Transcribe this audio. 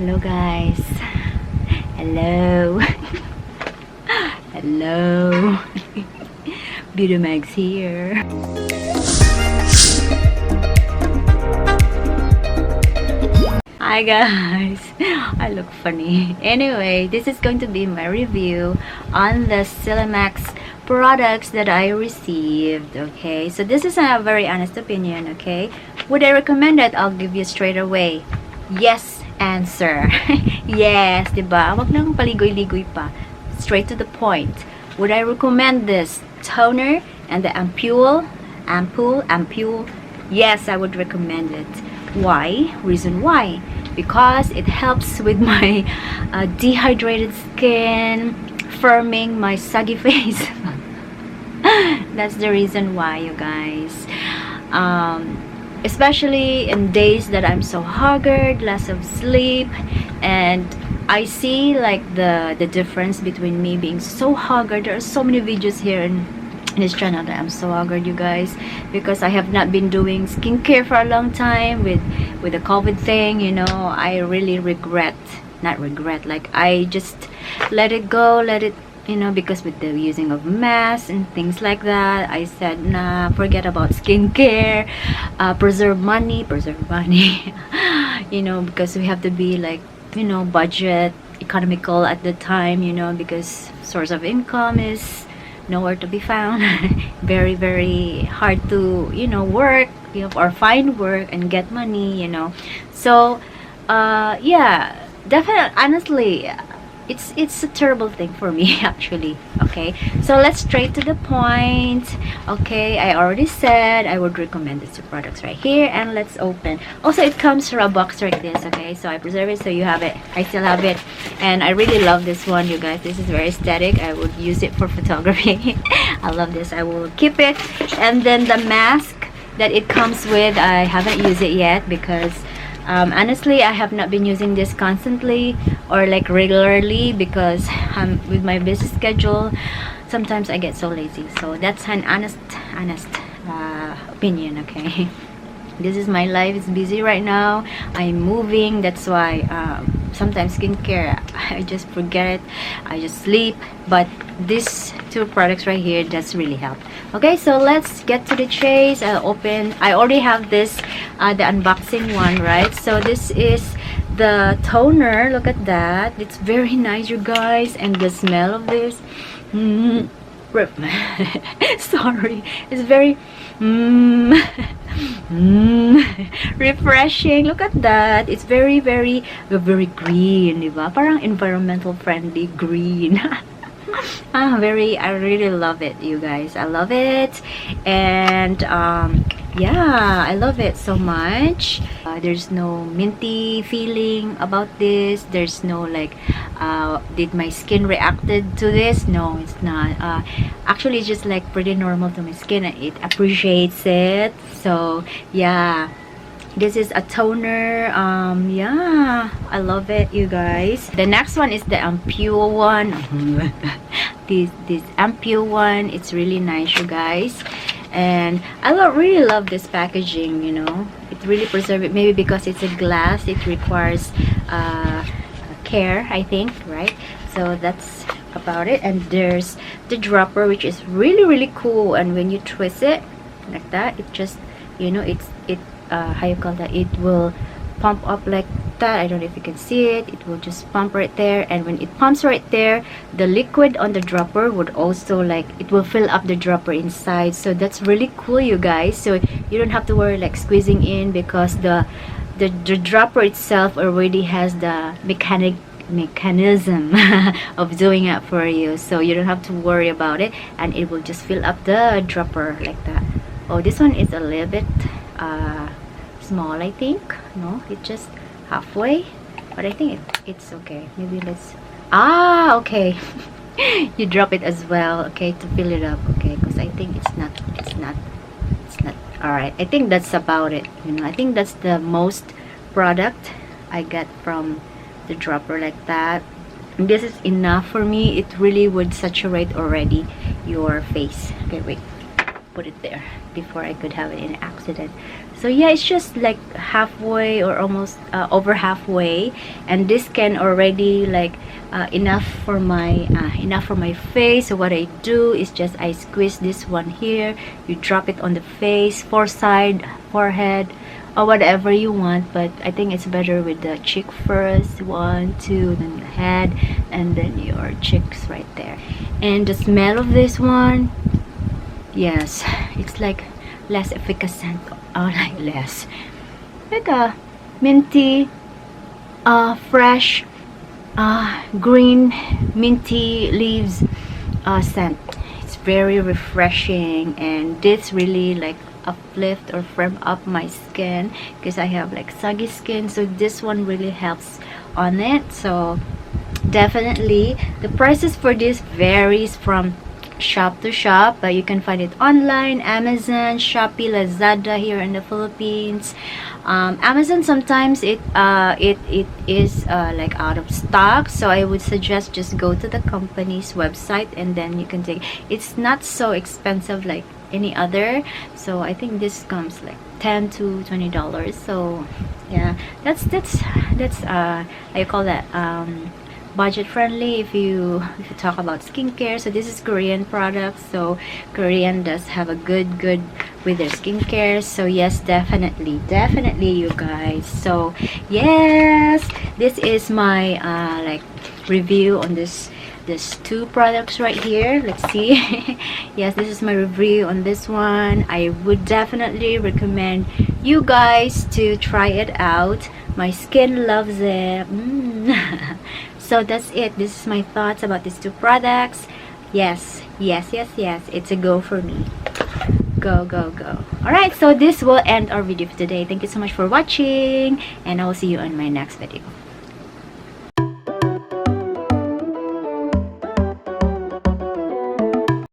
Hello guys. Hello. Hello. Beauty Mags here. Hi guys. I look funny. Anyway, this is going to be my review on the Celimax products that I received. Okay, so this is a very honest opinion. Okay, would I recommend it? I'll give you straight away yes answer. Yes, diba? Wag nang paligoy-ligoy pa. Straight to the point. Would I recommend this toner and the Ampoule? Yes, I would recommend it. Why? Reason why? Because it helps with my dehydrated skin, firming my saggy face. That's the reason why, you guys. Especially in days that I'm so haggard, less of sleep, and I see like the difference between me being so haggard. There are so many videos here in this channel that I'm so haggard, you guys, because I have not been doing skincare for a long time with the COVID thing. You know, I really not regret, like I just let it go, let it, you know, because with the using of masks and things like that, I said nah, forget about skincare, preserve money you know, because we have to be like, you know, budget economical at the time, you know, because source of income is nowhere to be found. Very, very hard to, you know, work, you know, or find work and get money, you know. So yeah, definitely, honestly, it's a terrible thing for me actually. Okay, so let's straight to the point. Okay, I already said I would recommend these two products right here, and let's open. Also, it comes from a box like this. Okay, so I preserve it so you have it. I still have it, and I really love this one, you guys. This is very aesthetic. I would use it for photography. I love this. I will keep it. And then the mask that it comes with, I haven't used it yet because honestly, I have not been using this constantly or like regularly because with my busy schedule, sometimes I get so lazy. So that's an honest opinion. Okay. This is my life. It's busy right now. I'm moving. That's why sometimes skincare I just forget it. I just sleep. But these two products right here does really help. Okay, so let's get to the chase. I'll open. I already have this, the unboxing one, right? So this is the toner. Look at that. It's very nice, you guys. And the smell of this. Sorry, it's very refreshing. Look at that. It's very green, diba? Parang environmental friendly green. I really love it, you guys. I love it. And yeah, I love it so much. There's no minty feeling about this. There's no like did my skin reacted to this? No, it's not. Actually, it's just like pretty normal to my skin. It appreciates it. So yeah, this is a toner. Yeah, I love it, you guys. The next one is the Ampoule one. this Ampoule one, it's really nice, you guys. And I really love this packaging, you know. It really preserves it. Maybe because it's a glass, it requires care, I think, right? So that's about it. And there's the dropper, which is really cool. And when you twist it like that, it just, you know, how you call that, it will pump up like that. I don't know if you can see it. It will just pump right there, and when it pumps right there, the liquid on the dropper would also like, it will fill up the dropper inside. So that's really cool, you guys. So you don't have to worry like squeezing in, because the dropper itself already has the mechanism of doing it for you, so you don't have to worry about it, and it will just fill up the dropper like that. Oh, this one is a little bit small, I think. No, it's just halfway, but I think it's okay. Maybe let's okay. You drop it as well, okay, to fill it up. Okay, because I think it's not all right. I think that's about it, you know. I think that's the most product I get from the dropper like that. And this is enough for me. It really would saturate already your face. Okay, wait, put it there before I could have an accident. So yeah, it's just like halfway or almost over halfway, and this can already like enough for my face. So what I do is just I squeeze this one here, you drop it on the face, forehead, or whatever you want, but I think it's better with the cheek first. 1, 2, then the head, and then your cheeks right there. And the smell of this one, yes, it's like less efficacent, like less like a minty, fresh, green minty leaves scent. It's very refreshing, and this really like uplift or firm up my skin because I have like saggy skin, so this one really helps on it. So definitely the prices for this varies from shop to shop, but you can find it online, Amazon, Shopee, Lazada here in the Philippines. Amazon sometimes it is like out of stock, so I would suggest just go to the company's website and then you can take. It's not so expensive like any other, so I think this comes like $10 to $20. So yeah, that's I call that budget friendly if you talk about skincare. So this is Korean products, so Korean does have a good with their skincare. So yes, definitely you guys. So yes, this is my like review on this two products right here. Let's see. Yes, this is my review on this one. I would definitely recommend you guys to try it out. My skin loves it. So that's it. This is my thoughts about these two products. Yes, it's a go for me. Go. Alright, so this will end our video for today. Thank you so much for watching, and I will see you on my next video.